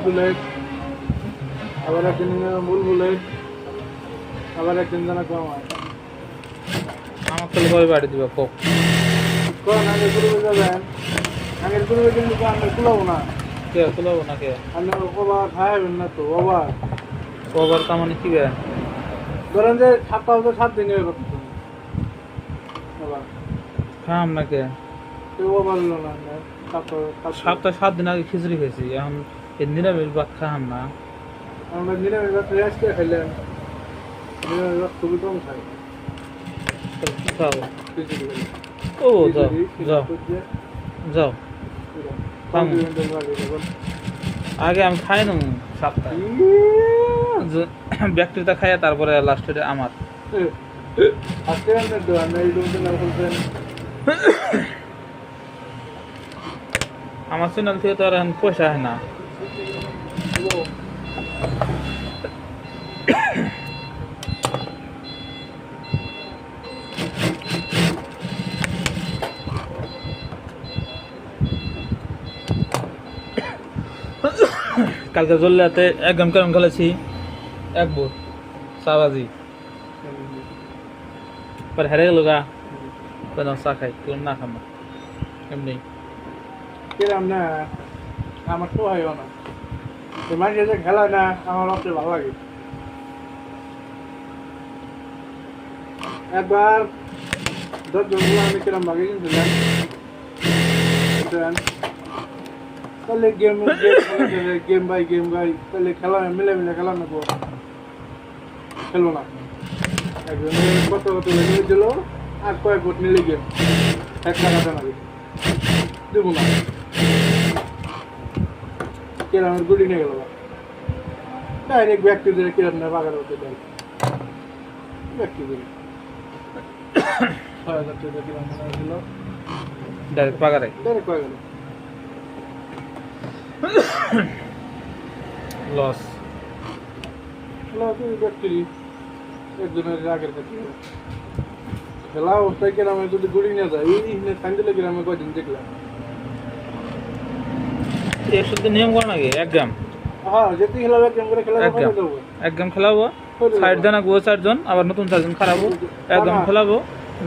Bullet, আবার একদিন মূল বুলেট, আবার একদিন জানা কম হয়। আমার তাহলে কবে বাড়ি দিবা কোক? কোন আগে পূর্বে যাবেন, আগের পূর্বে কিন্তু আমরা কুলাবো না। কে খুলাবো না কে? আপনি ওভার খাইবেন না তো ওভার। কবার তার মানে কি গে? ধরেন যে 7 দিন হয়ে গেছে ওভার। খাম না কে? তো ওভার হলো না সপ্তাহ 7 দিন আগে খিচুড়ি খেয়েছি, এখন এই নিরামিষ ভাত খাম না। আমরা নিরামিষ ভাত রেস্ট করে খাইলাম, নিরামিষ ভাত খুবই কম খাই। তাহলে কি খাবো? খিচুড়ি খাই। ও যাও যাও যাও খাম। আগে আমি খাই না সপ্তাহে ব্যাকটেরিয়া খাইয়া তারপরে লাস্টে আমার আজকে আমরা এই রুমে না বলতেন আমার চ্যানেল থেকে তো আর এখন পয়সা হয় না। কালকে জল্লাতে একদম কেমন খেলেছি, এক বোর চাবাজি পরে হেরে গেল গা, চা খাই কেউ না খাম না এমনি। কিরাম না আমার তো হয় না, মাঝে যে খেলা না আমার অত ভালো লাগে। একবার 10 জনগুলো আমি কিরাম ভাগে কিনছিলাম, তাহলে গেম বাই তাহলে খেলা মিলে খেলা নেবো, খেলো না একজনের কত লেগে দিল আর কয়েক ভোট নিলে গেম এক টাকা না দেবো না, কিরামের গুলি নিয়ে গেল ডাইরেক্ট ব্যক্তিদের কিরাম না বাগার হতে দেয় ব্যক্তিদের 6,000 টাকা কিরাম দিল ডাইরেক্ট পাগারে ডাইরেক্ট কয়ে গেল লস। ব্যক্তি একজনের আগের কাছে খেলা অবস্থায় গ্রামে যদি গুড়ি নিয়ে যায় এই সাইন্দিলে গ্রামে কয়দিন দেখলাম। একশো নিয়ম করা নাকি? এক গ্রাম হ্যাঁ যেতে খেলা একদম করে খেলা দেবো, এক গ্রাম খেলাবো, 60 জন আগবো, 4 জন আবার নতুন 4 জন খারাপো, এক গ্রাম খেলাবো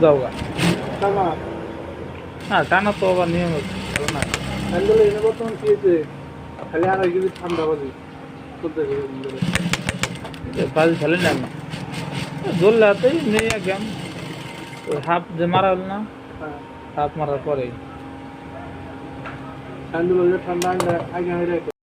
যাও গা। হ্যাঁ টানা তো আবার নিয়ম না সাইন্দিলে এনে বর্তমান খেয়েছে খালি আর যদি ঠান্ডা বাজি চলতে বাজি খেলেন না জোল্লাতেই নেই এক গ্রাম হাফ যে মারা হল না, হাফ মারার পরেই ঠান্ডা ঠান্ডা আগে